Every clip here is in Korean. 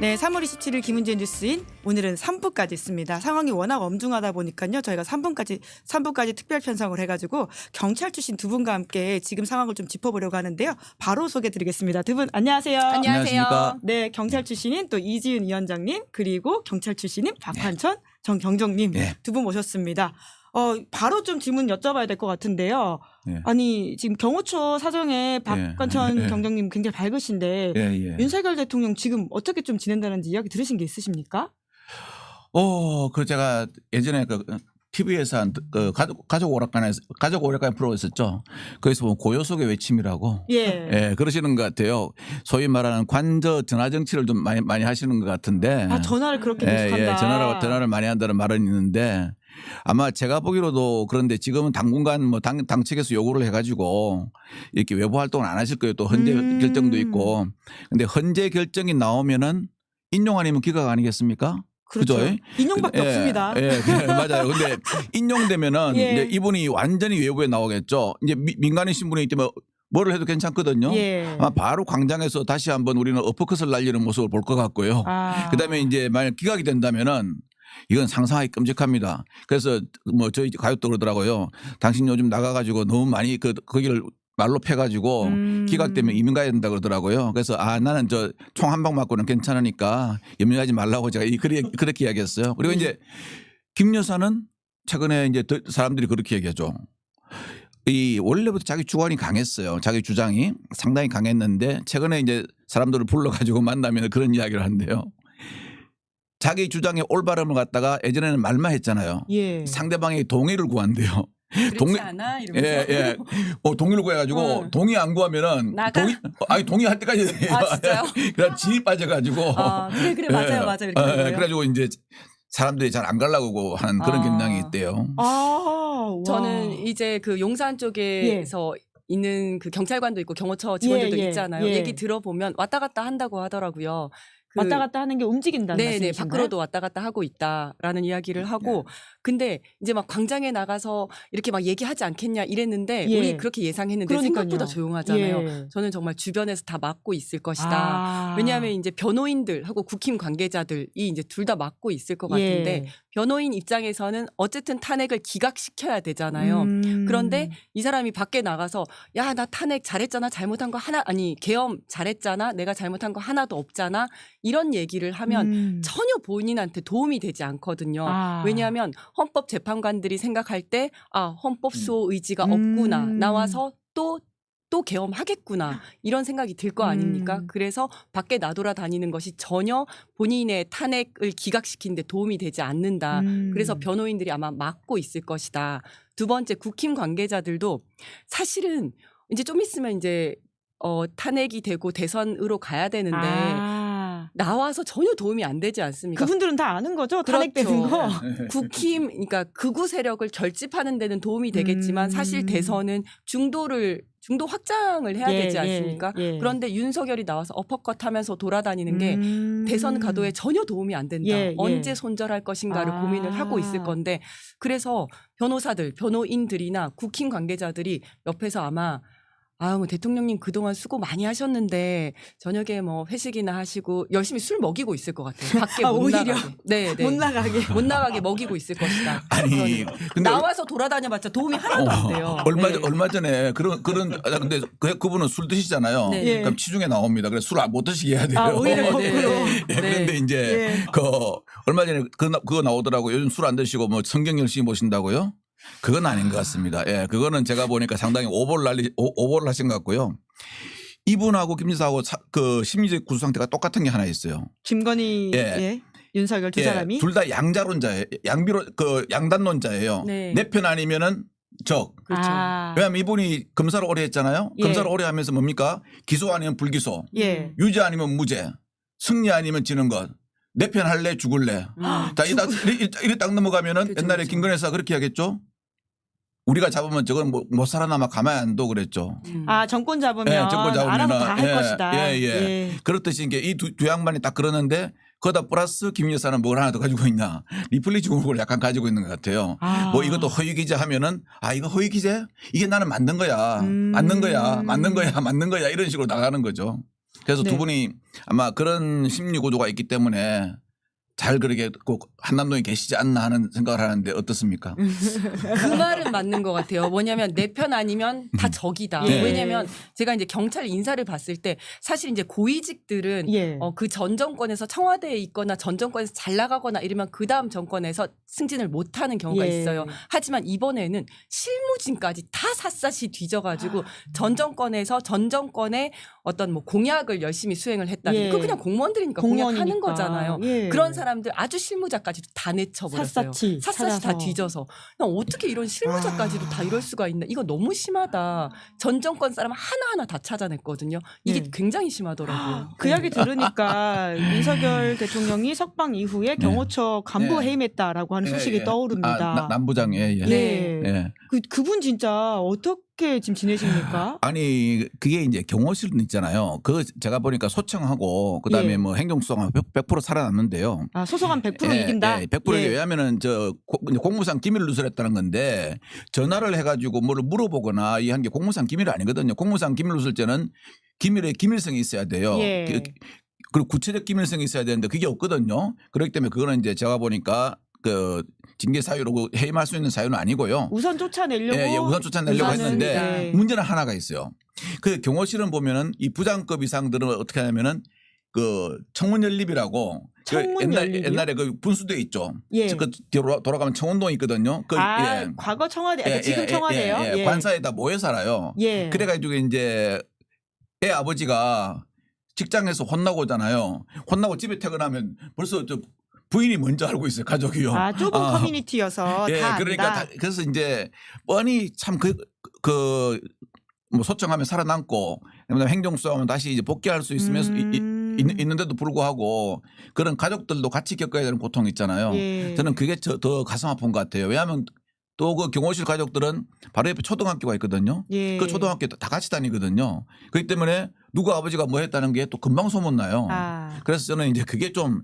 네, 3월 27일 김은지의 뉴스인 오늘은 3부까지 있습니다. 상황이 워낙 엄중하다 보니까요. 저희가 3부까지 특별 편성을 해가지고 경찰 출신 두 분과 함께 지금 상황을 좀 짚어보려고 하는데요. 바로 소개드리겠습니다. 두 분 안녕하세요. 안녕하십니까. 네, 경찰 출신인 또 이지은 위원장님 그리고 경찰 출신인 박환천 정경정님 네. 두 분 모셨습니다. 바로 좀 질문 여쭤봐야 될 것 같은데요. 예. 아니 지금 경호처 사정에 박관천 예. 경정님 굉장히 밝으신데 예. 윤석열 대통령 지금 어떻게 좀 지낸다는지 이야기 들으신 게 있으십니까? 그 제가 예전에 TV에서 한 가족 오락관 프로 있었죠. 거기서 보면 고요 속의 외침이라고. 예. 그러시는 것 같아요. 소위 말하는 관저 전화 정치를 좀 많이 하시는 것 같은데. 아 전화를 그렇게 예, 계속한다. 전화를 많이 한다는 말은 있는데 아마 제가 보기로도 그런데 지금은 당분간 뭐 당 측에서 요구를 해가지고 이렇게 외부 활동을 안 하실 거예요. 또 헌재 결정도 있고. 근데 헌재 결정이 나오면은 인용 아니면 기각 아니겠습니까? 그렇죠. 그죠? 인용밖에 없습니다. 맞아요. 근데 인용되면은 예. 이제 이분이 완전히 외부에 나오겠죠. 이제 민간인 신분이 있으면 뭐를 해도 괜찮거든요. 예. 아마 바로 광장에서 다시 한번 우리는 어퍼컷을 날리는 모습을 볼 것 같고요. 그다음에 이제 만약 기각이 된다면은 이건 상상하기 끔찍합니다. 그래서 뭐 저희 가족도 그러더라고요. 당신 요즘 나가가지고 너무 많이 거기를 말로 패가지고 기각되면 이민 가야 된다 그러더라고요. 그래서 나는 저 총 한 방 맞고는 괜찮으니까 염려하지 말라고 제가 그렇게 이야기했어요. 그리고 이제 김 여사는 최근에 이제 사람들이 그렇게 얘기하죠. 이 원래부터 자기 주관이 강했어요. 자기 주장이 상당히 강했는데 최근에 이제 사람들을 불러가지고 만나면 그런 이야기를 하는데요. 자기 주장의 올바름을 갖다가 예전에는 말만 했잖아요. 예. 상대방의 동의를 구한대요. 그렇지 않아 이러면서. 동의를 구해가지고 동의 안 구하면은 나가? 동의할 때까지 돼요. 아 진짜요? 그래 진이 빠져가지고. 그래 맞아요 이렇게 된 거예요. 그래가지고 이제 사람들이 잘 안 가려고 하는 그런 경향이 있대요. 와. 저는 이제 그 용산 쪽에서 있는 그 경찰관도 있고 경호처 직원들도 있잖아요. 얘기 들어보면 왔다 갔다 한다고 하더라고요. 왔다 갔다 하는 게 움직인다는 네네 말씀이신가요? 밖으로도 왔다 갔다 하고 있다라는 이야기를 하고 근데 이제 막 광장에 나가서 이렇게 막 얘기하지 않겠냐 이랬는데 우리 그렇게 예상했는데 그러니까요. 생각보다 조용하잖아요. 저는 정말 주변에서 다 막고 있을 것이다. 왜냐하면 이제 변호인들하고 국힘 관계자들이 이제 둘 다 막고 있을 것 같은데 변호인 입장에서는 어쨌든 탄핵을 기각시켜야 되잖아요. 그런데 이 사람이 밖에 나가서 야, 나 탄핵 잘했잖아. 잘못한 거 계엄 잘했잖아. 내가 잘못한 거 하나도 없잖아. 이런 얘기를 하면 전혀 본인한테 도움이 되지 않거든요. 왜냐하면 헌법재판관들이 생각할 때 헌법 수호 의지가 없구나. 나와서 또 계엄하겠구나. 이런 생각이 들 거 아닙니까? 그래서 밖에 나돌아다니는 것이 전혀 본인의 탄핵을 기각시키는 데 도움이 되지 않는다. 그래서 변호인들이 아마 막고 있을 것이다. 두 번째 국힘 관계자들도 사실은 이제 좀 있으면 이제 탄핵이 되고 대선으로 가야 되는데 나와서 전혀 도움이 안 되지 않습니까? 그분들은 다 아는 거죠? 탄핵되는 그렇죠. 거. 국힘 그러니까 극우 세력을 결집하는 데는 도움이 되겠지만 사실 대선은 중도 확장을 해야 되지 않습니까? 그런데 윤석열이 나와서 어퍼컷 하면서 돌아다니는 게 대선 가도에 전혀 도움이 안 된다. 언제 손절할 것인가를 고민을 하고 있을 건데 그래서 변호인들이나 국힘 관계자들이 옆에서 아마 뭐 대통령님 그동안 수고 많이 하셨는데 저녁에 뭐 회식이나 하시고 열심히 술 먹이고 있을 것 같아요. 밖에 못 오히려? 나가게. 네. 못 나가게 먹이고 있을 것이다. 아니 근데 나와서 돌아다녀봤자 도움이 하나도 안 돼요. 얼마 전에 근데 그분은 술 드시잖아요. 네. 그럼 치중에 나옵니다. 그래서 술 못 드시게 해야 돼요. 오히려 거꾸로. 그런데 이제 얼마 전에 그거 나오더라고요. 요즘 술 안 드시고 뭐 성경 열심히 보신다고요? 그건 아닌 것 같습니다. 그거는 제가 보니까 상당히 오버를 하신 것 같고요. 이분하고 김 여사하고 그 심리적 구조 상태가 똑같은 게 하나 있어요. 김건희, 윤석열 두 사람이 둘 다 양자론자예요. 양단론자예요. 네. 내 편 아니면은 적. 그렇죠. 왜냐하면 이분이 검사를 오래 했잖아요. 검사를 오래 하면서 뭡니까? 기소 아니면 불기소. 유죄 아니면 무죄. 승리 아니면 지는 것. 내 편 할래 죽을래. 자, 이래 딱 넘어가면은 그렇죠, 옛날에 그렇죠. 김건희 여사가 그렇게 하겠죠. 우리가 잡으면 저건 못 살아남아 가만히 안 둬 그랬죠. 정권 잡으면 정권 잡으면 알아서 다 할 것이다. 그렇듯이 이게 이 두 양반이 딱 그러는데 거기다 플러스 김 여사는 뭘 하나 더 가지고 있냐. 리플리 증후군을 약간 가지고 있는 것 같아요. 뭐 이것도 허위 기재 하면은 이거 허위 기재? 이게 나는 만든 거야. 맞는 거야. 이런 식으로 나가는 거죠. 그래서 네. 두 분이 아마 그런 심리 구조가 있기 때문에 잘 그렇게 꼭 한남동에 계시지 않나 하는 생각을 하는데 어떻습니까? 그 말은 맞는 것 같아요. 뭐냐면 내 편 아니면 다 적이다. 예. 왜냐하면 제가 이제 경찰 인사를 봤을 때 사실 이제 고위직들은 예. 그 전 정권에서 청와대에 있거나 전 정권에서 잘 나가거나 이러면 그 다음 정권에서 승진을 못하는 경우가 예. 있어요. 하지만 이번에는 실무진까지 다 샅샅이 뒤져가지고 전 정권에서 전 정권의 어떤 뭐 공약을 열심히 수행을 했다. 예. 그 그냥 공무원들이니까 공약하는 공무원이니까. 거잖아요. 예. 그런 사람들 아주 실무자까지도 다 내쳐버렸어요. 샅샅이 다 찾아서. 뒤져서 그냥 어떻게 이런 실무자까지도 다 이럴 수가 있나. 이거 너무 심하다. 전 정권 사람 하나하나 다 찾아냈거든요. 이게 예. 굉장히 심하더라고요. 그 이야기 들으니까 윤석열 대통령이 석방 이후에 경호처 간부 네. 해임했다라고 하는 소식이 예. 떠오릅니다. 남부장 예. 예. 예. 예. 그분 진짜 어떻게 지금 지내십니까? 아니 그게 이제 경호실 있잖아요. 그 제가 보니까 소청하고 그다음에 예. 뭐 행정수사가 100% 살아남는데요. 아, 소송한 100% 이긴다. 100% 예. 왜냐하면은 공무상 기밀을 누설했다는 건데 전화를 해가지고 뭐를 물어보거나 이 한 게 공무상 기밀이 아니거든요. 공무상 기밀 누설죄는 기밀의 기밀성이 있어야 돼요. 예. 그리고 구체적 기밀성이 있어야 되는데 그게 없거든요. 그렇기 때문에 그거는 이제 제가 보니까 그 징계 사유로 해임할 수 있는 사유는 아니고요. 우선 쫓아내려고. 예, 우선 쫓아내려고 우선은, 했는데 네. 문제는 하나가 있어요. 그 경호실은 보면은 이 부장급 이상들은 어떻게 하냐면은 그 청문연립이라고 청문연립이요? 옛날에 그 분수대 있죠. 예. 그 뒤로 돌아가면 청운동 있거든요. 그 과거 청와대, 지금 청와대요. 예. 관사에다 모여 살아요. 예. 그래가지고 이제 애 아버지가 직장에서 혼나고 오잖아요. 혼나고 집에 퇴근하면 벌써 저 부인이 먼저 알고 있어요. 가족이요. 아, 좁은 커뮤니티여서 예, 다 안다. 그러니까 그래서 이제 뻔히 참 뭐 소청하면 살아남고 그다음에 행정수사하면 다시 이제 복귀할 수 있으면서 있는데도 불구하고 그런 가족들도 같이 겪어야 되는 고통이 있잖아요. 예. 저는 그게 더 가슴 아픈 것 같아요. 왜냐하면 또 그 경호실 가족들은 바로 옆에 초등학교가 있거든요. 예. 그 초등학교 다 같이 다니거든요. 그렇기 때문에 누구 아버지가 뭐 했다는 게 또 금방 소문나요. 아. 그래서 저는 이제 그게 좀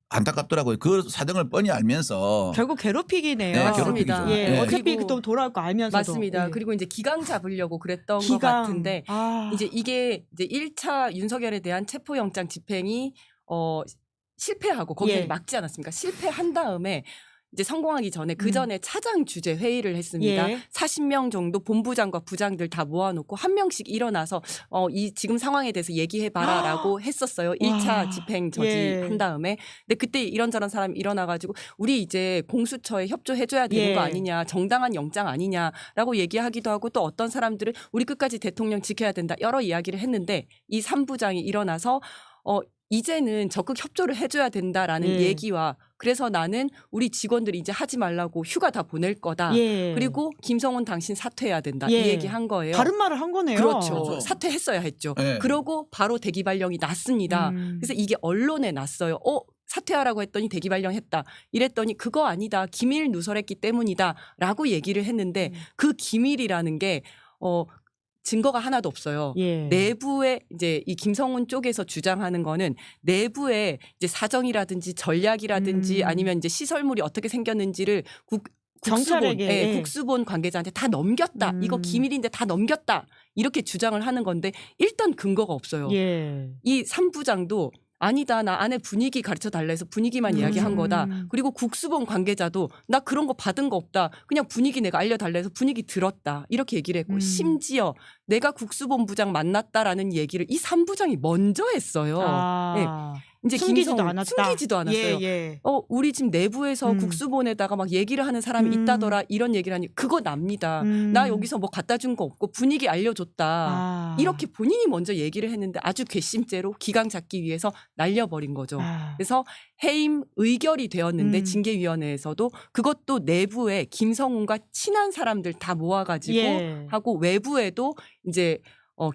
안타깝더라고요. 그 사정을 뻔히 알면서 결국 괴롭히기네요. 네, 맞습니다. 괴롭히기죠. 예, 예. 어차피 그리고 또 돌아올 거 알면서도. 맞습니다. 예. 그리고 이제 기강 잡으려고 그랬던 것 기강. 같은데 아. 이제 이게 이제 1차 윤석열에 대한 체포영장 집행이 실패하고 거기에 예. 막지 않았습니까? 실패한 다음에 이제 성공하기 전에 그 전에 차장 주재 회의를 했습니다. 예. 40명 정도 본부장과 부장들 다 모아놓고 한 명씩 일어나서 이 지금 상황에 대해서 얘기해봐라라고 했었어요. 1차 와. 집행 예. 저지한 다음에. 근데 그때 이런저런 사람이 일어나가지고 우리 이제 공수처에 협조해줘야 되는 예. 거 아니냐, 정당한 영장 아니냐라고 얘기하기도 하고 또 어떤 사람들은 우리 끝까지 대통령 지켜야 된다 여러 이야기를 했는데 이 3부장이 일어나서 이제는 적극 협조를 해줘야 된다라는 예. 얘기와 그래서 나는 우리 직원들이 이제 하지 말라고 휴가 다 보낼 거다. 예. 그리고 김성훈 당신 사퇴해야 된다. 예. 이 얘기 한 거예요. 다른 말을 한 거네요. 그렇죠. 그렇죠. 사퇴했어야 했죠. 예. 그러고 바로 대기발령이 났습니다. 그래서 이게 언론에 났어요. 사퇴하라고 했더니 대기발령했다. 이랬더니 그거 아니다. 기밀 누설했기 때문이다라고 얘기를 했는데 그 기밀이라는 게 증거가 하나도 없어요. 예. 내부에 이제 이 김성훈 쪽에서 주장하는 거는 내부에 이제 사정이라든지 전략이라든지 아니면 이제 시설물이 어떻게 생겼는지를 경찰에게. 국수본 관계자한테 다 넘겼다. 이거 기밀인데 다 넘겼다. 이렇게 주장을 하는 건데 일단 근거가 없어요. 예. 이 3부장도 아니다. 나 안에 분위기 가르쳐 달라 해서 분위기만 이야기한 거다. 그리고 국수본 관계자도 나 그런 거 받은 거 없다. 그냥 분위기 내가 알려달라 해서 분위기 들었다. 이렇게 얘기를 했고 심지어 내가 국수본부장 만났다라는 얘기를 이 3부장이 먼저 했어요. 아. 이제 숨기지도 김성훈 않았다. 숨기지도 않았어요. 예, 예. 우리 집 내부에서 국수본에다가 막 얘기를 하는 사람이 있다더라 이런 얘기를 하니 그거 납니다. 나 여기서 뭐 갖다 준 거 없고 분위기 알려줬다. 아. 이렇게 본인이 먼저 얘기를 했는데 아주 괘씸죄로 기강 잡기 위해서 날려버린 거죠. 아. 그래서 해임 의결이 되었는데 징계위원회에서도 그것도 내부에 김성훈과 친한 사람들 다 모아가지고 예. 하고 외부에도 이제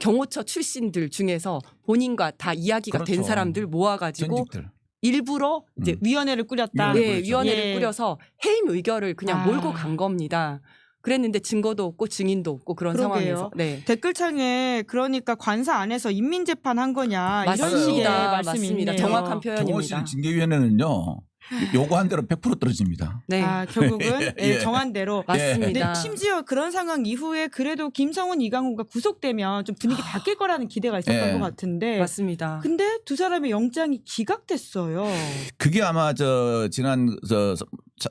경호처 출신들 중에서 본인과 다 이야기가 된 그렇죠. 사람들 모아가지고 전직들. 일부러 이제 위원회를 꾸렸다. 위원회. 위원회를 예. 꾸려서 해임 의결을 그냥 아. 몰고 간 겁니다. 그랬는데 증거도 없고 증인도 없고 그런 그러게요. 상황에서. 네. 댓글창에 그러니까 관사 안에서 인민재판 한 거냐 이런 맞습니다. 식의 말씀이 맞습니다. 있네요. 정확한 표현입니다. 경호실 징계위원회는요. 요구한 대로 100% 떨어집니다. 네. 결국은 예. 정한 대로. 맞습니다. 근데 심지어 그런 상황 이후에 그래도 김성훈, 이강호가 구속되면 좀 분위기 바뀔 거라는 기대가 있었던 예. 것 같은데. 맞습니다. 근데 두 사람의 영장이 기각됐어요. 그게 아마 지난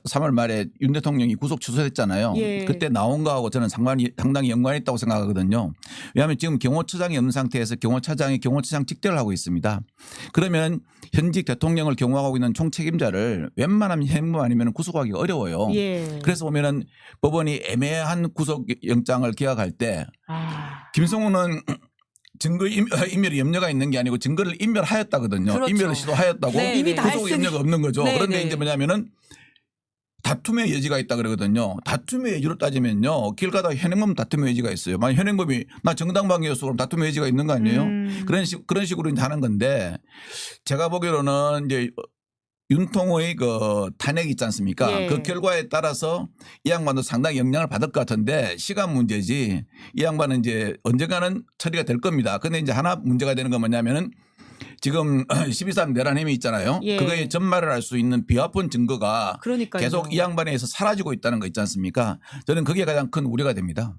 3월 말에 윤 대통령이 구속 취소했잖아요. 예. 그때 나온 거하고 저는 상당히 연관이 있다고 생각하거든요. 왜냐하면 지금 경호처장이 없는 상태에서 경호처장이 경호처장 직대를 하고 있습니다. 그러면 현직 대통령을 경호하고 있는 총책임자를 웬만하면 해무 아니면 구속하기 어려워요. 예. 그래서 보면은 법원이 애매한 구속영장을 기각할 때 김성훈은 증거 인멸이 염려가 있는 게 아니고 증거를 인멸하였다거든요. 그렇죠. 인멸을 시도하였다고 네, 이미 다 구속 했으니. 염려가 없는 거죠. 네, 그런데 네. 이제 뭐냐면은 다툼의 여지가 있다 그러거든요. 다툼의 여지로 따지면요. 길 가다가 현행범 다툼의 여지가 있어요. 만약 현행범이 나 정당방위였어 그럼 다툼의 여지가 있는 거 아니에요? 그런 식으로 이제 하는 건데 제가 보기로는 이제 윤통호의 그 탄핵이 있지 않습니까? 예. 그 결과에 따라서 이 양반도 상당히 영향을 받을 것 같은데 시간 문제지 이 양반은 이제 언젠가는 처리가 될 겁니다. 근데 이제 하나 문제가 되는 건 뭐냐면은 지금 12.3 내란 혐의 있잖아요. 예. 그거의 전말을 알 수 있는 비화폰 증거가 그러니까요. 계속 이 양반에 의해서 사라지고 있다는 거 있지 않습니까? 저는 그게 가장 큰 우려가 됩니다.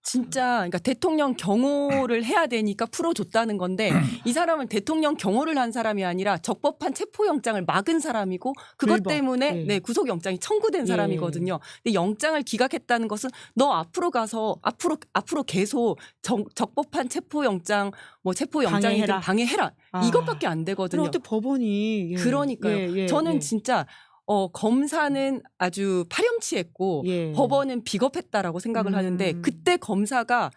진짜 그러니까 대통령 경호를 해야 되니까 풀어줬다는 건데 이 사람은 대통령 경호를 한 사람이 아니라 적법한 체포영장을 막은 사람이고 그것 불법. 때문에 예. 네, 구속영장이 청구된 예. 사람이거든요. 근데 영장을 기각했다는 것은 너 앞으로 가서 앞으로 계속 적법한 체포영장 뭐 체포영장이든 방해해라. 방해해라. 이것밖에 안 되거든요. 그럼 어떻게 법원이. 예. 그러니까요. 예, 예, 저는 예. 진짜 검사는 아주 파렴치했고 예. 법원은 비겁했다라고 생각을 하는데 그때 검사가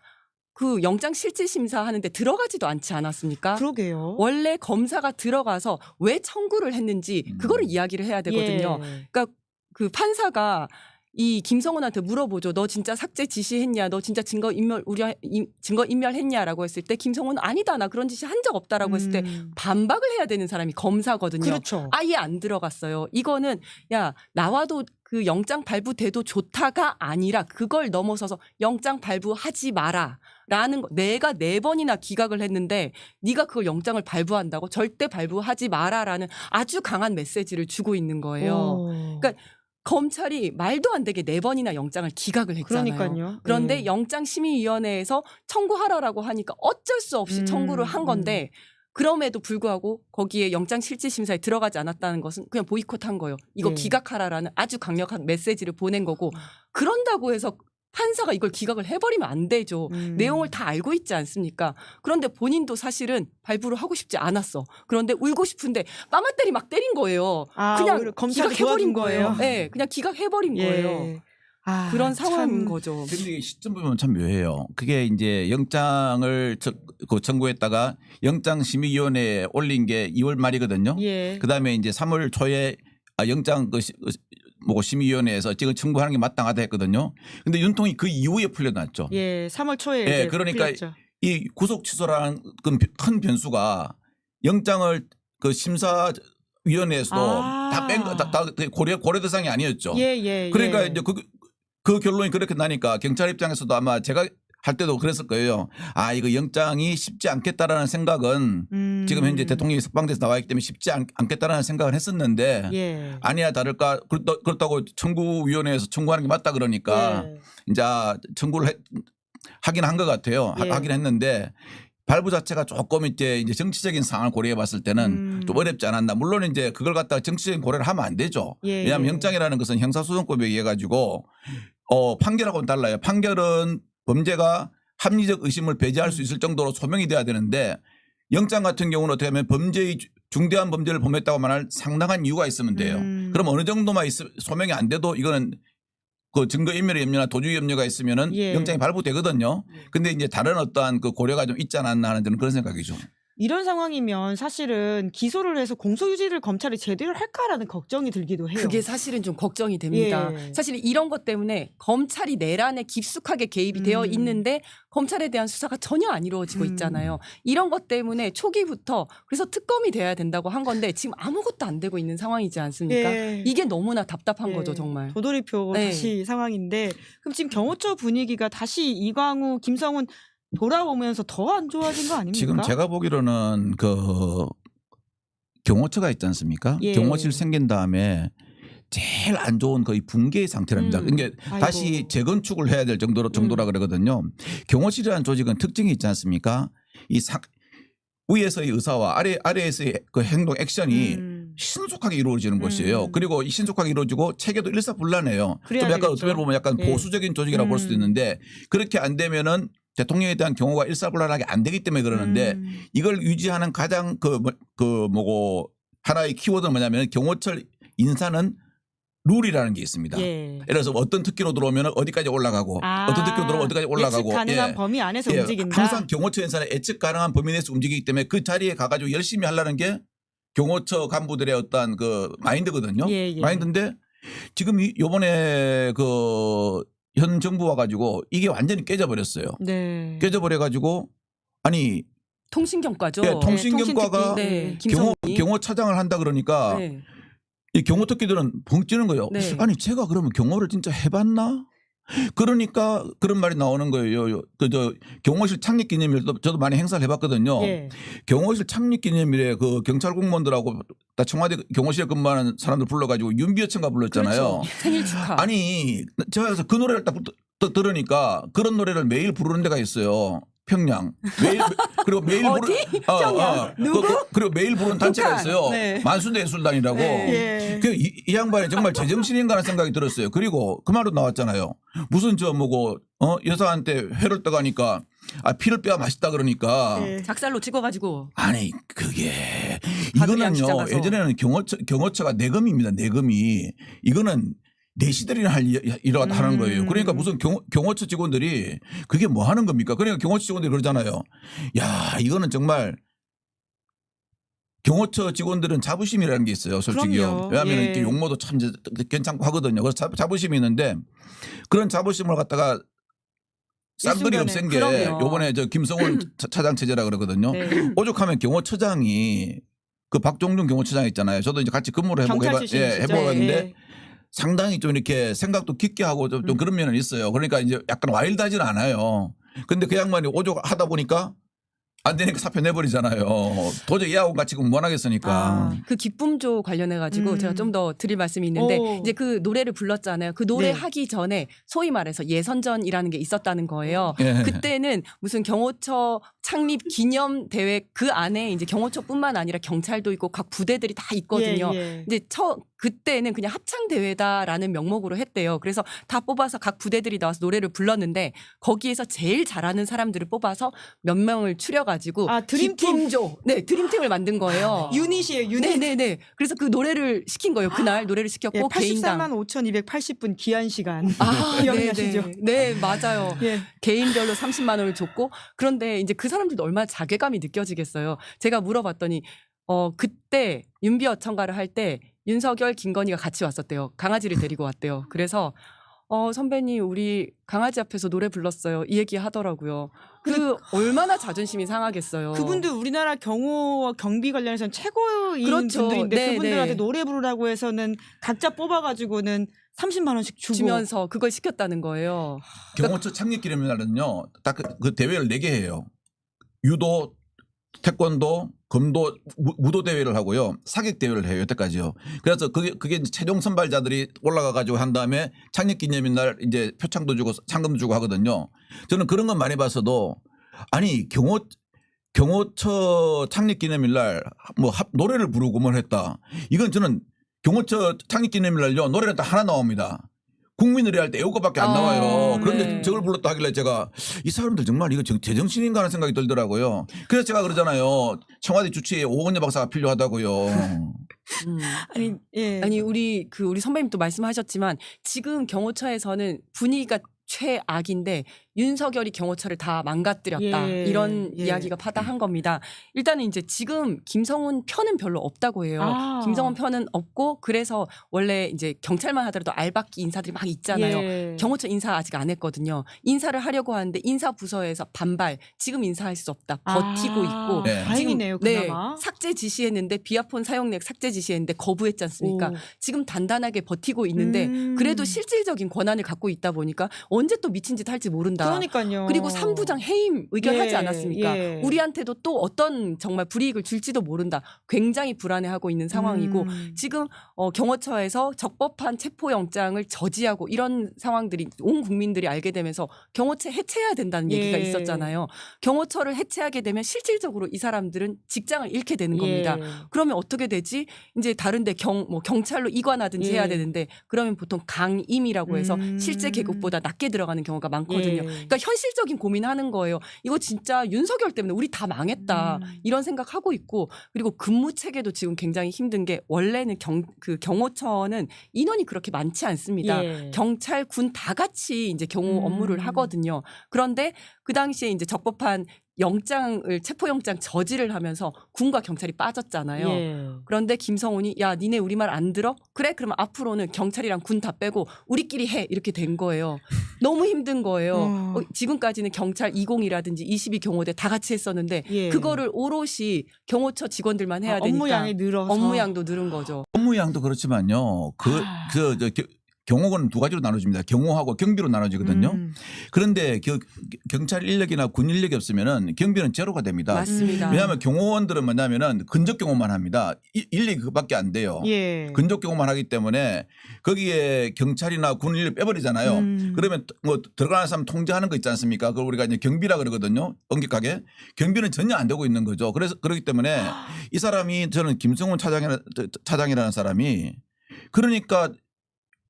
그 영장 실질 심사하는데 들어가지도 않지 않았습니까? 그러게요. 원래 검사가 들어가서 왜 청구를 했는지 그거를 이야기를 해야 되거든요. 예. 그러니까 그 판사가 이 김성훈한테 물어보죠. 너 진짜 삭제 지시했냐? 너 진짜 증거 인멸했냐라고 했을 때 김성훈은 아니다. 나 그런 지시 한 적 없다라고 했을 때 반박을 해야 되는 사람이 검사거든요. 그렇죠. 아예 안 들어갔어요. 이거는 야 나와도 그 영장 발부돼도 좋다가 아니라 그걸 넘어서서 영장 발부하지 마라. 라는 거. 내가 4번이나 기각을 했는데 네가 그걸 영장을 발부한다고 절대 발부하지 마라라는 아주 강한 메시지를 주고 있는 거예요. 그러니까 검찰이 말도 안 되게 4번이나 영장을 기각을 했잖아요. 그러니까요. 그런데 예. 영장심의위원회에서 청구하라라고 하니까 어쩔 수 없이 청구를 한 건데 그럼에도 불구하고 거기에 영장실질심사에 들어가지 않았다는 것은 그냥 보이콧한 거예요. 이거 예. 기각하라라는 아주 강력한 메시지를 보낸 거고 그런다고 해서 판사가 이걸 기각을 해버리면 안 되죠. 내용을 다 알고 있지 않습니까? 그런데 본인도 사실은 발부를 하고 싶지 않았어. 그런데 울고 싶은데 빠마때리 막 때린 거예요. 그냥 검찰이 기각해버린 도와준 거예요. 네, 그냥 기각해버린 거예요. 그런 상황인 거죠. 근데 시점 보면 참 묘해요. 그게 이제 영장을 청구했다가 영장심의위원회에 올린 게 2월 말이거든요. 예. 그다음에 이제 3월 초에 영장 심의위원회에서 지금 청구하는 게 마땅하다 했거든요. 근데 윤통이 그 이후에 풀려났죠. 예, 3월 초에. 예, 그러니까 풀렸죠. 이 구속 취소라는 큰 변수가 영장을 그 심사위원회에서도 다 고려 대상이 아니었죠. 예. 그러니까 이제 그 결론이 그렇게 나니까 경찰 입장에서도 아마 제가 할 때도 그랬을 거예요. 아 이거 영장이 쉽지 않겠다라는 생각은 지금 현재 대통령이 석방돼서 나와 있기 때문에 쉽지 않겠다라는 생각을 했었는데 예. 아니야 다를까 그렇다고 청구위원회에서 청구하는 게 맞다 그러니까 예. 이제 청구를 하긴 한 것 같아요. 예. 하긴 했는데 발부 자체가 조금 이제 정치적인 상황을 고려해 봤을 때는 좀 어렵지 않았나. 물론 이제 그걸 갖다가 정치적인 고려를 하면 안 되죠. 예. 왜냐하면 영장이라는 것은 형사소송법에 의해 가지고 판결하고는 달라요. 판결은 범죄가 합리적 의심을 배제할 수 있을 정도로 소명이 돼야 되는데 영장 같은 경우는 어떻게 하면 중대한 범죄를 범했다고 말할 상당한 이유가 있으면 돼요. 그럼 어느 정도만 소명이 안 돼도 이거는 그 증거인멸의 염려나 도주의 염려가 있으면은 예. 영장이 발부되거든요. 근데 이제 다른 어떠한 그 고려가 좀 있지 않았나 하는 저는 그런 생각이죠. 이런 상황이면 사실은 기소를 해서 공소유지를 검찰이 제대로 할까라는 걱정이 들기도 해요. 그게 사실은 좀 걱정이 됩니다. 예. 사실 이런 것 때문에 검찰이 내란에 깊숙하게 개입이 되어 있는데 검찰에 대한 수사가 전혀 안 이루어지고 있잖아요. 이런 것 때문에 초기부터 그래서 특검이 돼야 된다고 한 건데 지금 아무것도 안 되고 있는 상황이지 않습니까? 예. 이게 너무나 답답한 예. 거죠, 정말. 도돌이표 네. 다시 상황인데 그럼 지금 경호처 분위기가 다시 이광우, 김성훈 돌아오면서 더 안 좋아진 거 아닙니까? 지금 제가 보기로는 경호처가 있지 않습니까? 예. 경호실 생긴 다음에 제일 안 좋은 거의 붕괴의 상태랍니다. 그러니까 아이고. 다시 재건축을 해야 될 정도라 그러거든요. 경호실이라는 조직은 특징이 있지 않습니까? 위에서의 의사와 아래에서의 그 행동 액션이 신속하게 이루어지는 것이에요. 그리고 이 신속하게 이루어지고 체계도 일사불란해요. 좀 그래야 약간 되겠죠. 어떻게 보면 약간 예. 보수적인 조직이라고 볼 수도 있는데 그렇게 안 되면은 대통령에 대한 경호가 일사불란하게 안 되기 때문에 그러는데 이걸 유지하는 가장 뭐고 하나의 키워드는 뭐냐면 경호처 인사는 룰이라는 게 있습니다. 예. 예를 들어서 어떤 특기로 들어오면 어디까지 올라가고 어떤 특기로 들어오면 어디까지 올라가고 예측 가능한 예. 범위 안에서 예, 움직인다. 항상 경호처 인사는 예측 가능한 범위 내에서 움직이기 때문에 그 자리에 가가지고 열심히 하려는 게 경호처 간부들의 어떤 그 마인드거든요. 예, 예. 마인드인데 지금 요번에 그 현 정부 와가지고 이게 완전히 깨져버렸어요. 네. 깨져버려가지고 아니 통신경과죠. 예, 통신경과가 네, 경호차장을 한다 그러니까 네. 이 경호 특기들은 벙 찌는 거예요. 네. 아니 제가 그러면 경호를 진짜 해봤나? 그러니까 그런 말이 나오는 거예요. 저 경호실 창립 기념일 저도 많이 행사를 해봤거든요. 예. 경호실 창립 기념일에 그 경찰 공무원들하고 다 청와대 경호실에 근무하는 사람들 불러가지고 윤비어천가 불렀잖아요. 그렇죠. 생일 축하. 아니 제가 그래서 그 노래를 딱 들으니까 그런 노래를 매일 부르는 데가 있어요. 평양. 그리고 매일 어디? 평양. 누구? 그리고 매일 부르는 단체가 북한. 있어요. 네. 만수대 예술단이라고. 예. 이 양반이 정말 제정신인가 하는 생각이 들었어요. 그리고 그 말도 나왔잖아요. 무슨 저 뭐고 여사한테 회를 떠가니까 피를 빼야 맛있다 그러니까. 예. 작살로 찍어가지고. 아니 그게 바둑이 이거는요. 양시장 가서. 예전에는 경호처가 내금입니다. 내금이. 이거는 내시들이나 할 일을 하는 거예요. 그러니까 무슨 경호처 직원들이 그게 뭐 하는 겁니까? 그러니까 경호처 직원들이 그러잖아요. 야 이거는 정말 경호처 직원들은 자부심이라는 게 있어요. 솔직히요. 그럼요. 왜냐하면 예. 이렇게 용모도 참 괜찮고 하거든요. 그래서 자부심이 있는데 그런 자부심을 갖다가 싼거리 일순간에. 없앤 게 그럼요. 요번에 저 김성훈 차장 체제라 그러거든요. 네. 오죽하면 경호처장이 그 박종준 경호처장 있잖아요. 저도 이제 같이 근무를 경찰 출신이시죠? 해보았는데 예. 상당히 좀 이렇게 생각도 깊게 하고 좀 그런 면은 있어요. 그러니까 이제 약간 와일드하지는 않아요. 근데 그 양반이 오죽 하다 보니까 안 되니까 사표 내버리잖아요. 도저히 얘하고 같이 못 하겠으니까. 그 기쁨조 관련해가지고 제가 좀 더 드릴 말씀이 있는데 오. 이제 그 노래를 불렀잖아요. 그 노래 네. 하기 전에 소위 말해서 예선전이라는 게 있었다는 거예요. 예. 그때는 무슨 경호처 창립 기념 대회 그 안에 이제 경호처뿐만 아니라 경찰도 있고 각 부대들이 다 있거든요. 예, 예. 이제 그때는 그냥 합창 대회다라는 명목으로 했대요. 그래서 다 뽑아서 각 부대들이 나와서 노래를 불렀는데 거기에서 제일 잘하는 사람들을 뽑아서 몇 명을 추려가지고 드림팀. 기쁨조, 네 드림팀을 만든 거예요. 유닛이에요. 유닛. 네네네. 그래서 그 노래를 시킨 거예요. 그날 노래를 시켰고 예, 개인당. 84만 5,280분 귀한 시간. 아, 기억나시죠? 네네. 네, 맞아요. 예. 개인별로 30만 원을 줬고 그런데 이제 그 사람들도 얼마나 자괴감이 느껴지겠어요. 제가 물어봤더니 그때 윤비어천가를 할 때 윤석열, 김건희가 같이 왔었대요. 강아지를 데리고 왔대요. 그래서 선배님 우리 강아지 앞에서 노래 불렀어요. 이 얘기 하더라고요. 그 얼마나 자존심이 상하겠어요. 그분들 우리나라 경호와 경비 관련해서는 최고인 그렇죠. 분들인데 네, 그분들한테 네. 노래 부르라고 해서는 각자 뽑아가지고는 30만 원씩 주고. 주면서 그걸 시켰다는 거예요. 경호처 창립 기념일날은요. 딱 그 대회를 4개 해요. 유도, 태권도, 검도, 무도 대회를 하고요. 사격 대회를 해요. 여태까지요. 그래서 그게 이제 최종 선발자들이 올라가 가지고 한 다음에 창립 기념일 날 이제 표창도 주고 상금도 주고 하거든요. 저는 그런 건 많이 봤어도 아니 경호처 창립 기념일 날 뭐 노래를 부르고 뭘 했다. 이건 저는 경호처 창립 기념일 날요. 노래는 딱 하나 나옵니다. 국민의례 할 때 애국가밖에 안 나와요. 그런데 네. 저걸 불렀다 하길래 제가 이 사람들 정말 이거 제정신인가 하는 생각이 들더라고요. 그래서 제가 그러잖아요. 청와대 주치의에 오건여 박사가 필요하다고요. 아니, 예. 아니 우리 선배님도 말씀하셨지만 지금 경호처에서는 분위기가 최악인데 윤석열이 경호처를 다 망가뜨렸다. 예, 이런 예. 이야기가 파다한 겁니다. 일단은 이제 지금 김성훈 편은 별로 없다고 해요. 아. 김성훈 편은 없고 그래서 원래 이제 경찰만 하더라도 알박기 인사들이 막 있잖아요. 예. 경호처 인사 아직 안 했거든요. 인사를 하려고 하는데 인사 부서에서 반발. 지금 인사할 수 없다. 버티고 있고. 네. 다행이네요. 네, 그나마. 삭제 지시했는데 비아폰 사용액 삭제 지시했는데 거부했지 않습니까? 오. 지금 단단하게 버티고 있는데 그래도 실질적인 권한을 갖고 있다 보니까 언제 또 미친 짓 할지 모른다. 된다. 그러니까요. 그리고 3부장 해임 의결하지 예, 않았습니까? 예. 우리한테도 또 어떤 정말 불이익을 줄지도 모른다. 굉장히 불안해하고 있는 상황이고 지금 경호처에서 적법한 체포영장을 저지하고 이런 상황들이 온 국민들이 알게 되면서 경호처 해체해야 된다는 얘기가 예. 있었잖아요. 경호처를 해체하게 되면 실질적으로 이 사람들은 직장을 잃게 되는 겁니다. 예. 그러면 어떻게 되지? 이제 다른데 경찰로 이관하든지 예. 해야 되는데 그러면 보통 강임이라고 해서 실제 계급보다 낮게 들어가는 경우가 많거든요. 예. 그러니까 현실적인 고민하는 거예요. 이거 진짜 윤석열 때문에 우리 다 망했다. 이런 생각하고 있고 그리고 근무 체계도 지금 굉장히 힘든 게 원래는 경호처는 인원이 그렇게 많지 않습니다. 예. 경찰, 군 다 같이 이제 경호 업무를 하거든요. 그런데 그 당시에 이제 적법한 체포영장 저지를 하면서 군과 경찰이 빠졌잖아요. 예. 그런데 김성훈이 야 니네 우리 말 안 들어? 그래 그러면 앞으로는 경찰이랑 군 다 빼고 우리끼리 해 이렇게 된 거예요. 너무 힘든 거예요. 지금까지는 경찰 20이라든지 22 경호대 다 같이 했었는데 예. 그거를 오롯이 경호처 직원들만 해야 되니까 업무량이 늘어서 업무량도 늘은 거죠. 업무량도 그렇지만요. 경호는 두 가지로 나눠집니다. 경호하고 경비로 나눠지거든요. 그런데 경찰 인력이나 군 인력이 없으면은 경비는 제로가 됩니다. 맞습니다. 왜냐하면 경호원들은 뭐냐면은 근접 경호만 합니다. 인력이 그밖에 안 돼요. 예. 근접 경호만 하기 때문에 거기에 경찰이나 군 인력 빼버리잖아요. 그러면 뭐 들어가는 사람 통제하는 거 있지 않습니까? 그걸 우리가 이제 경비라 그러거든요. 엄격하게 경비는 전혀 안 되고 있는 거죠. 그래서 그렇기 때문에 이 사람이 저는 김성훈 차장이라는 사람이 그러니까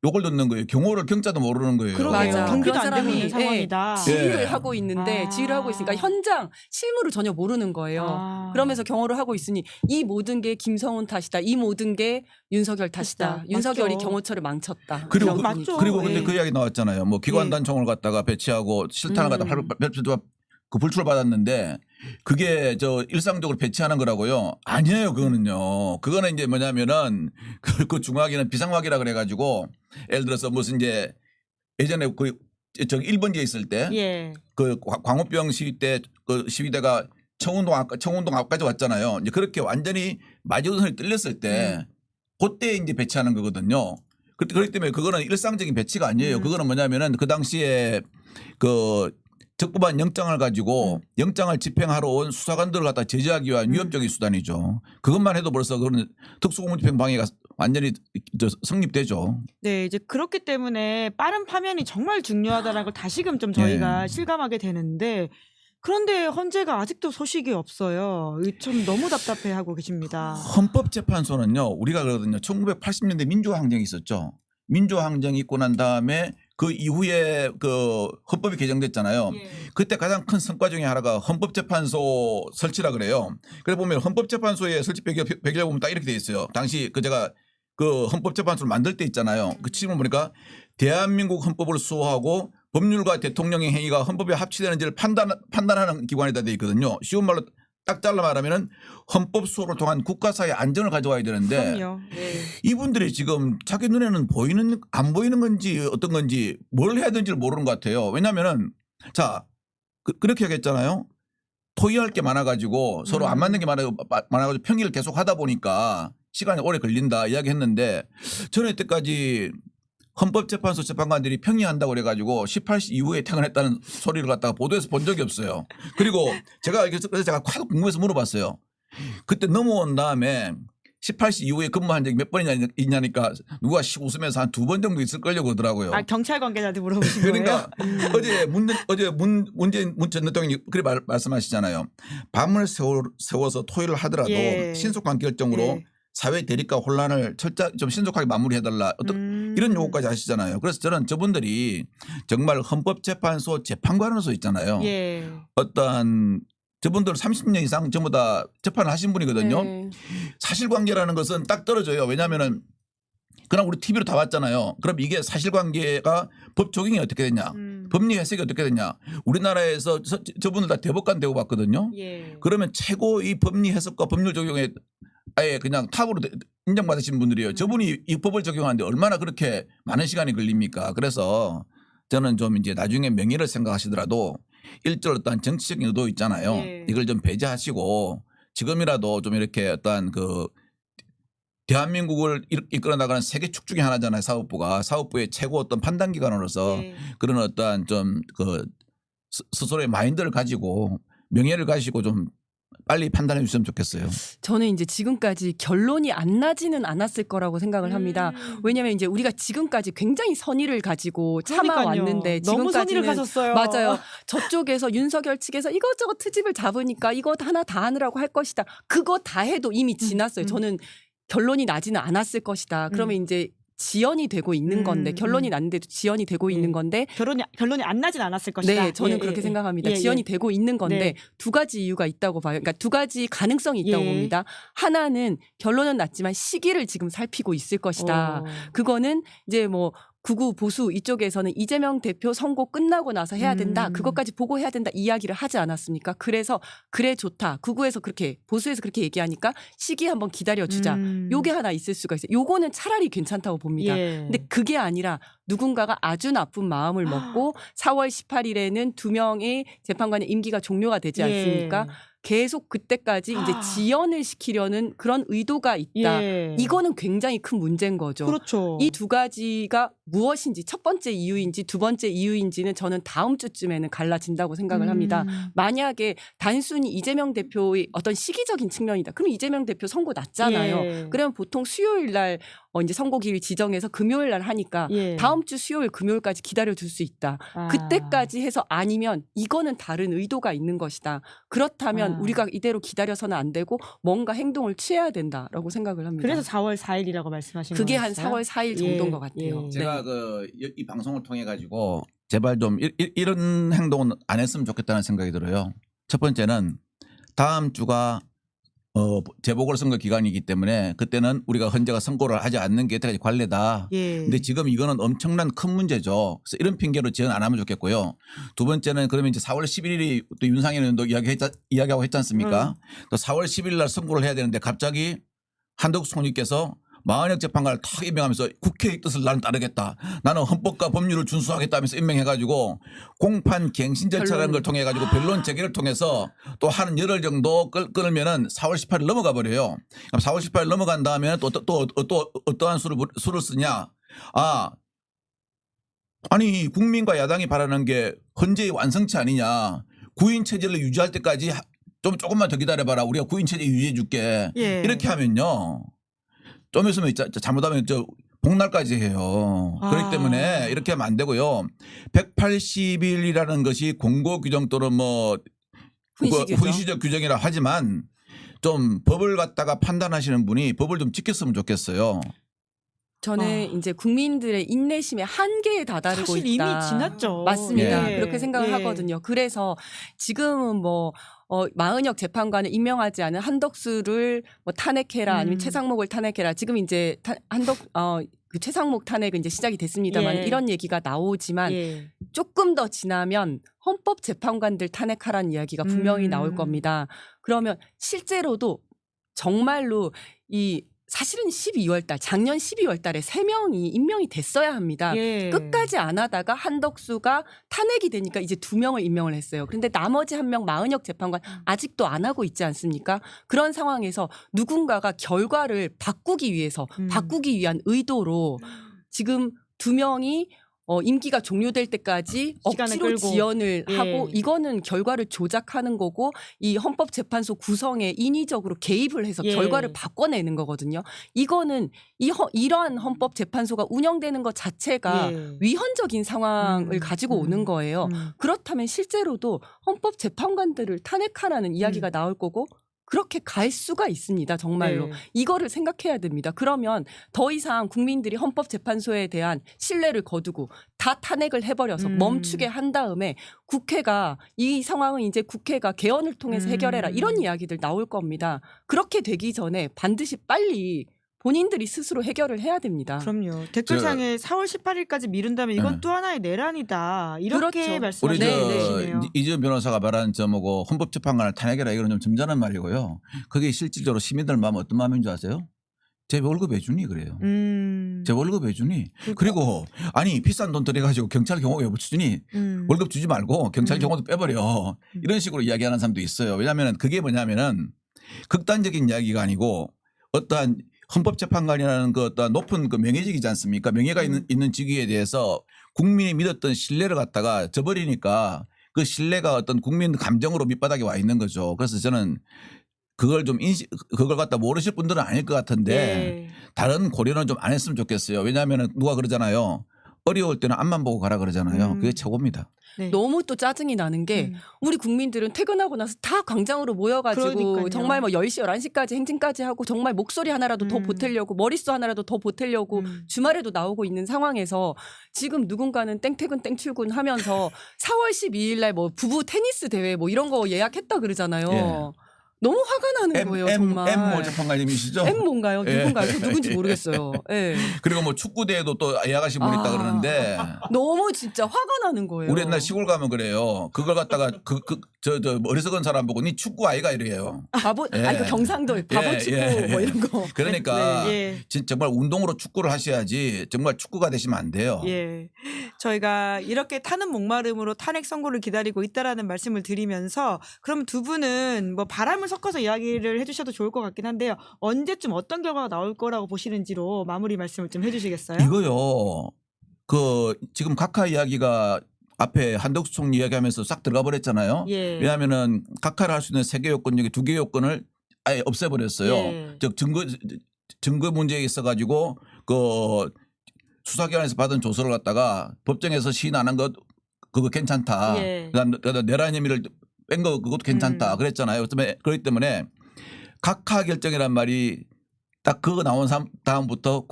욕을 듣는 거예요. 경호를 경자도 모르는 거예요. 그러게요. 맞아. 경비도 그런 안 되고 있는 사람이, 상황이다. 지휘를 예. 하고 있는데 아. 지휘를 하고 있으니까 현장 실무를 전혀 모르는 거예요. 아. 그러면서 경호를 하고 있으니 이 모든 게 김성훈 탓이다. 이 모든 게 윤석열 탓이다. 맞다. 윤석열이 맞죠. 경호처를 망쳤다. 그리고 이런 맞죠. 부분이죠. 근데 예. 그 이야기 나왔잖아요. 뭐 기관단총을 갖다가 배치하고 실탄을 갖다가 그 불출을 받았는데 그게 일상적으로 배치하는 거라고요. 아니에요. 그거는요. 그거는 이제 뭐냐면은 그 중화기는 비상화기라 그래가지고 예를 들어서 무슨 이제 예전에 저기 1번지에 있을 때 예. 그 광우병 시위 때 그 시위대가 청운동 앞까지 왔잖아요. 이제 그렇게 완전히 마지노선이 뚫렸을 때 그때 이제 배치하는 거거든요. 그렇기 때문에 그거는 일상적인 배치가 아니에요. 그거는 뭐냐면은 그 당시에 그 적법한 영장을 가지고 영장을 집행하러 온 수사관들을 갖다 제지하기 위한 위협적인 수단이죠. 그것만 해도 벌써 그런 특수공무집행 방해가 완전히 성립되죠. 네, 이제 그렇기 때문에 빠른 파면이 정말 중요하다는 걸 다시금 좀 저희가 실감하게 되는데 그런데 헌재가 아직도 소식이 없어요. 좀 너무 답답해하고 계십니다. 헌법재판소는요. 우리가 그러거든요. 1980년대 민주화항쟁이 있었죠. 민주화항쟁이 있고 난 다음에 그 이후에 그 헌법이 개정됐잖아요. 예. 그때 가장 큰 성과 중에 하나가 헌법재판소 설치라 그래요. 그래 보면 헌법재판소의 설치 배경을 보면 딱 이렇게 돼 있어요. 당시 제가 그 헌법재판소를 만들 때 있잖아요. 그 지금 보니까 대한민국 헌법을 수호하고 법률과 대통령의 행위가 헌법에 합치되는지를 판단하는 기관이다 돼 있거든요. 쉬운 말로 딱 잘라 말하면은 헌법 수호를 통한 국가사회 안정을 가져와야 되는데 그럼요. 네. 이분들이 지금 자기 눈에는 안 보이는 건지 어떤 건지 뭘 해야 되는지를 모르는 것 같아요. 왜냐하면은 자 그렇게 하겠잖아요. 토의할 게 많아가지고 서로 안 맞는 게 많아가지고 평의를 계속 하다 보니까 시간이 오래 걸린다 이야기했는데 저는 이때까지 헌법재판소 재판관들이 평의한다고 그래가지고 18시 이후에 퇴근했다는 소리를 갖다가 보도에서 본 적이 없어요. 그리고 그래서 제가 확 궁금해서 물어봤어요. 그때 넘어온 다음에 18시 이후에 근무한 적이 몇 번이냐 있냐니까 누가 웃으면서 한 2번 정도 있을걸요 그러더라고요. 아, 경찰 관계자한테 물어보신 그러니까 거예요? 문재인 전 대통령이 그렇게 말씀하시잖아요. 밤을 세워서 토의를 하더라도 예. 신속한 결정으로 예. 사회 대립과 혼란을 좀 신속하게 마무리해달라 이런 요구까지 하시잖아요. 그래서 저는 저분들이 정말 헌법재판소 재판관으로서 있잖아요. 예. 어떤 저분들 30년 이상 전부 다 재판을 하신 분이거든요. 네. 사실관계라는 것은 딱 떨어져요. 왜냐하면은 그냥 우리 TV로 다 봤잖아요. 그럼 이게 사실관계가 법 적용이 어떻게 되냐, 법리 해석이 어떻게 되냐. 우리나라에서 저분들 다 대법관 되고 봤거든요. 예. 그러면 최고 이 법리 해석과 법률 적용에 아예 그냥 탑으로 인정받으신 분들이에요. 저분이 이 법을 적용하는데 얼마나 그렇게 많은 시간이 걸립니까? 그래서 저는 좀 이제 나중에 명예를 생각하시더라도 일절 어떤 정치적인 의도 있잖아요. 예. 이걸 좀 배제하시고 지금이라도 좀 이렇게 어떤 그 대한민국을 이끌어 나가는 세계 축 중에 하나잖아요. 사법부의 최고 어떤 판단 기관으로서 예. 그런 어떤 좀 그 스스로의 마인드를 가지고 명예를 가지고 좀 빨리 판단해 주셨으면 좋겠어요. 저는 이제 지금까지 결론이 안 나지는 않았을 거라고 생각을 합니다. 왜냐하면 이제 우리가 지금까지 굉장히 선의를 가지고 참아왔는데 너무 선의를 지금까지는 가졌어요. 맞아요. 저쪽에서 윤석열 측에서 이것저것 트집을 잡으니까 이거 하나 다 하느라고 할 것이다. 그거 다 해도 이미 지났어요. 저는 결론이 나지는 않았을 것이다. 그러면 이제 지연이 되고 있는 건데 결론이 났는데도 지연이 되고 있는 건데 결론이 안 나진 않았을 것이다. 네, 저는 그렇게 생각합니다. 지연이 되고 있는 건데 네. 두 가지 이유가 있다고 봐요. 그러니까 두 가지 가능성이 있다고 봅니다. 하나는 결론은 났지만 시기를 지금 살피고 있을 것이다. 그거는 이제 뭐 극우 보수 이쪽에서는 이재명 대표 선거 끝나고 나서 해야 된다. 그것까지 보고 해야 된다. 이야기를 하지 않았습니까? 그래서 그래 좋다. 극우에서 그렇게 보수에서 그렇게 얘기하니까 시기 한번 기다려주자. 요게 하나 있을 수가 있어요. 요거는 차라리 괜찮다고 봅니다. 근데 그게 아니라 누군가가 아주 나쁜 마음을 먹고 4월 18일에는 2명의 재판관의 임기가 종료가 되지 않습니까? 계속 그때까지 이제 지연을 시키려는 그런 의도가 있다. 이거는 굉장히 큰 문제인 거죠. 그렇죠. 이 두 가지가 무엇인지 첫 번째 이유인지 두 번째 이유인지는 저는 다음 주쯤에는 갈라진다고 생각을 합니다. 만약에 단순히 이재명 대표의 어떤 시기적인 측면이다. 그럼 이재명 대표 선고 났잖아요. 그러면 보통 수요일 날 이제 선고기일 지정해서 금요일 날 하니까 다음 주 수요일 금요일까지 기다려줄 수 있다. 그때까지 해서 아니면 이거는 다른 의도가 있는 것이다. 그렇다면 우리가 이대로 기다려서는 안 되고 뭔가 행동을 취해야 된다라고 생각을 합니다. 그래서 4월 4일이라고 말씀하신 거예요. 그게 한 4월 4일 정도인 것 같아요. 제가 이 방송을 통해 가지고 제발 좀 이런 행동은 안 했으면 좋겠다는 생각이 들어요. 첫 번째는 다음 주가 재보궐선거 기간이기 때문에 그때는 우리가 헌재가 선고를 하지 않는 게 여태까지 관례다. 근데 지금 이거는 엄청난 큰 문제죠. 그래서 이런 핑계로 지연 안 하면 좋겠고요. 두 번째는 그러면 이제 4월 11일이 또 윤상현 의원도 이야기하고 했지 않습니까? 또 4월 10일 날 선고를 해야 되는데 갑자기 한덕수 총리께서 마흔역 재판관을 탁 임명하면서 국회의 뜻을 나는 따르겠다. 나는 헌법과 법률을 준수하겠다 하면서 임명해가지고 공판 갱신 절차라는 걸 통해 가지고 변론 재개를 통해서 또 한 열흘 정도 끊으면은 4월 18일 넘어가 버려요. 그럼 4월 18일 넘어간 다음에는 또 어떠한 수를 쓰냐? 아니 국민과 야당이 바라는 게 헌재의 완성체 아니냐? 구인 체제를 유지할 때까지 조금만 더 기다려봐라. 우리가 구인 체제 유지해 줄게. 이렇게 하면요. 좀 있으면 잘못하면 복날까지 해요. 그렇기 때문에 이렇게 하면 안 되고요. 180일이라는 것이 공고 규정 또는 뭐 훈시적 규정이라 하지만 좀 법을 갖다가 판단하시는 분이 법을 좀 지켰으면 좋겠어요. 저는 이제 국민들의 인내심의 한계에 다다르고 사실 있다. 이미 지났죠. 맞습니다. 그렇게 생각을 하거든요. 그래서 지금은 뭐 마흔역 재판관을 임명하지 않은 한덕수를 뭐 탄핵해라 아니면 최상목을 탄핵해라. 지금 이제 그 최상목 탄핵은 이제 시작이 됐습니다만 이런 얘기가 나오지만 조금 더 지나면 헌법 재판관들 탄핵하라는 이야기가 분명히 나올 겁니다. 그러면 실제로도 정말로 사실은 12월 달, 작년 12월 달에 3명이 임명이 됐어야 합니다. 끝까지 안 하다가 한덕수가 탄핵이 되니까 이제 2명을 임명을 했어요. 그런데 나머지 1명 마흔역 재판관 아직도 안 하고 있지 않습니까? 그런 상황에서 누군가가 결과를 바꾸기 위해서 바꾸기 위한 의도로 지금 2명이 임기가 종료될 때까지 억지로 끌고. 지연을 하고 이거는 결과를 조작하는 거고 이 헌법재판소 구성에 인위적으로 개입을 해서 결과를 바꿔내는 거거든요. 이거는 이러한 헌법재판소가 운영되는 것 자체가 위헌적인 상황을 가지고 오는 거예요. 그렇다면 실제로도 헌법재판관들을 탄핵하라는 이야기가 나올 거고 그렇게 갈 수가 있습니다. 정말로. 이거를 생각해야 됩니다. 그러면 더 이상 국민들이 헌법재판소에 대한 신뢰를 거두고 다 탄핵을 해버려서 멈추게 한 다음에 국회가 이 상황은 이제 국회가 개헌을 통해서 해결해라 이런 이야기들 나올 겁니다. 그렇게 되기 전에 반드시 빨리 본인들이 스스로 해결을 해야 됩니다. 그럼요. 댓글창에 4월 18일까지 미룬다면 이건 또 하나의 내란이다. 이렇게 그렇죠. 우리 말씀하시네요. 이재용 변호사가 말한 헌법재판관을 탄핵해라 이거는 좀 점잖은 말이고요. 그게 실질적으로 시민들 마음 어떤 마음인 줄 아세요? 제 월급 왜 주니 그래요. 제 월급 왜 주니? 그리고 아니 비싼 돈 들여가지고 경찰 경호가 왜 주니? 월급 주지 말고 경찰 경호도 빼버려. 이런 식으로 이야기하는 사람도 있어요. 왜냐하면 그게 뭐냐면은 극단적인 이야기가 아니고 어떠한 헌법재판관이라는 그 어떤 높은 그 명예직이지 않습니까? 명예가 있는 직위에 대해서 국민이 믿었던 신뢰를 갖다가 저버리니까 그 신뢰가 어떤 국민 감정으로 밑바닥에 와 있는 거죠. 그래서 저는 그걸 좀 그걸 갖다 모르실 분들은 아닐 것 같은데 예. 다른 고려는 좀 안 했으면 좋겠어요. 왜냐하면 누가 그러잖아요. 어려울 때는 앞만 보고 가라 그러잖아요. 그게 최고입니다. 네. 너무 또 짜증이 나는 게 우리 국민들은 퇴근하고 나서 다 광장으로 모여가지고 그러니까요. 정말 뭐 10시, 11시까지 행진까지 하고 정말 목소리 하나라도 더 보태려고 머릿수 하나라도 더 보태려고 주말에도 나오고 있는 상황에서 지금 누군가는 땡퇴근 땡출근 하면서 4월 12일 날 뭐 부부 테니스 대회 뭐 이런 거 예약했다 그러잖아요. 예. 너무 화가 나는 거예요, 정말. M 재판관님이시죠? M 뭔가요? 예. 누군가요? 저 누군지 모르겠어요. 예. 그리고 뭐 축구 대회도 또 예약하신 분 있다 아. 그러는데 너무 진짜 화가 나는 거예요. 우리 옛날 시골 가면 그래요. 그걸 갖다가 저 어리석은 사람 보고 니 축구 아이가 이래요. 바보, 예. 아니 그 경상도 바보 축구 뭐 이런 거. 그러니까 네, 예. 정말 운동으로 축구를 하셔야지 정말 축구가 되시면 안 돼요. 예. 저희가 이렇게 타는 목마름으로 탄핵 선고를 기다리고 있다라는 말씀을 드리면서 그럼 두 분은 뭐 바람을 섞어서 이야기를 해주셔도 좋을 것 같긴 한데요. 언제쯤 어떤 결과가 나올 거라고 보시는지로 마무리 말씀을 좀 해주시겠어요? 이거요. 그 지금 각하 이야기가 앞에 한덕수 총리 이야기하면서 싹 들어가 버렸잖아요. 예. 왜냐하면은 각하를 할 수 있는 3개 요건 중에 2개 요건을 아예 없애버렸어요. 예. 즉 증거 문제에 있어 가지고 그 수사기관에서 받은 조서를 갖다가 법정에서 시인 안 한 것 그거 괜찮다. 예. 그다음 내란 혐의를 뺀 거 그것도 괜찮다. 그랬잖아요. 그렇기 때문에 각하 결정이란 말이 딱 그거 나온 다음부터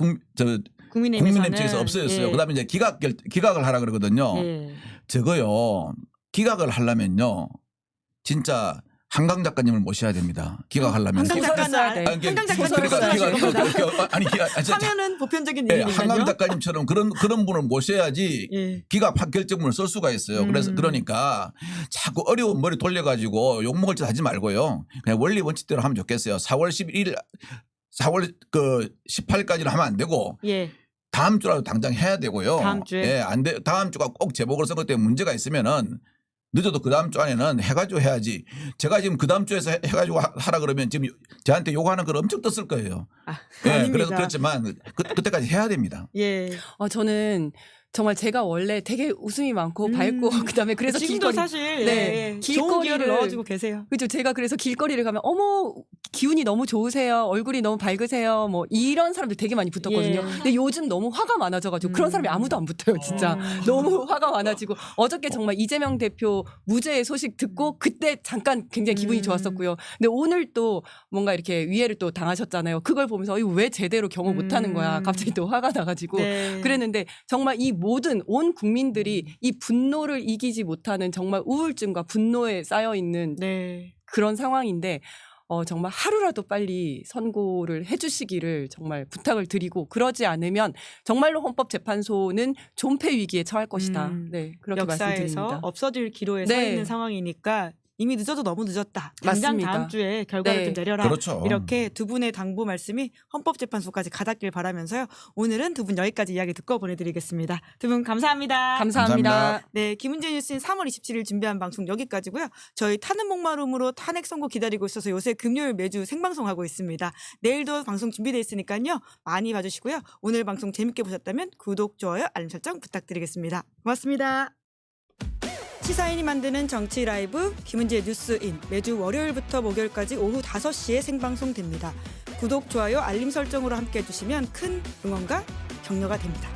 국민의힘 측에서 없어졌어요. 예. 그다음에 이제 기각을 하라 그러거든요. 예. 저거요. 기각을 하려면요. 진짜 한강 작가님을 모셔야 됩니다. 기각하려면. 한강 소설을 작가는 써야 돼. 한강 작가는 그러니까 하면은 보편적인 예, 일이니까요. 한강 작가님처럼 그런 분을 모셔야지 예. 기각 결정문을 쓸 수가 있어요. 그래서 그러니까 자꾸 어려운 머리 돌려가지고 욕먹을 짓 하지 말고요. 그냥 원리 원칙대로 하면 좋겠어요. 4월 18일까지는 하면 안 되고 예. 다음 주라도 당장 해야 되고요. 다음 주에? 예, 안 돼. 다음 주가 꼭 재보궐선거 때문에 문제가 있으면은 늦어도 그 다음 주 안에는 해가지고 해야지. 제가 지금 그 다음 주에서 해가지고 하라 그러면 지금 저한테 요구하는 걸 엄청 떴을 거예요. 예, 아닙니다. 그래서 그렇지만 그때까지 해야 됩니다. 예. 저는 정말 제가 원래 되게 웃음이 많고 밝고 그다음에 그래서 지금도 길거리 사실 네, 예, 좋은 기회를 길거리를 넣어주고 계세요. 그죠. 제가 그래서 길거리를 가면 어머 기운이 너무 좋으세요. 얼굴이 너무 밝으세요. 뭐 이런 사람들 되게 많이 붙었거든요. 예. 근데 요즘 너무 화가 많아져가지고 그런 사람이 아무도 안 붙어요. 진짜 너무 화가 많아지고 어저께 정말 이재명 대표 무죄의 소식 듣고 그때 잠깐 굉장히 기분이 좋았었고요. 근데 오늘 또 뭔가 이렇게 위해를 또 당하셨잖아요. 그걸 보면서 이거 왜 제대로 경호 못하는 거야. 갑자기 또 화가 나가지고 네. 그랬는데 정말 이 모든 온 국민들이 이 분노를 이기지 못하는 정말 우울증과 분노에 쌓여 있는 네. 그런 상황인데 정말 하루라도 빨리 선고를 해주시기를 정말 부탁을 드리고 그러지 않으면 정말로 헌법재판소는 존폐 위기에 처할 것이다. 네, 그렇게 역사에서 말씀드립니다. 없어질 기로에 서 네. 있는 상황이니까 이미 늦어도 너무 늦었다. 당장 맞습니다. 다음 주에 결과를 네. 좀 내려라. 그렇죠. 이렇게 두 분의 당부 말씀이 헌법재판소까지 가닿길 바라면서요. 오늘은 두 분 여기까지 이야기 듣고 보내드리겠습니다. 두 분 감사합니다. 감사합니다. 감사합니다. 네, 김은재 뉴스인 3월 27일 준비한 방송 여기까지고요. 저희 타는 목마름으로 탄핵 선고 기다리고 있어서 요새 금요일 매주 생방송하고 있습니다. 내일도 방송 준비되어 있으니까요. 많이 봐주시고요. 오늘 방송 재밌게 보셨다면 구독, 좋아요, 알림 설정 부탁드리겠습니다. 고맙습니다. 시사인이 만드는 정치 라이브 김은지의 뉴스인 매주 월요일부터 목요일까지 오후 5시에 생방송됩니다. 구독, 좋아요, 알림 설정으로 함께해 주시면 큰 응원과 격려가 됩니다.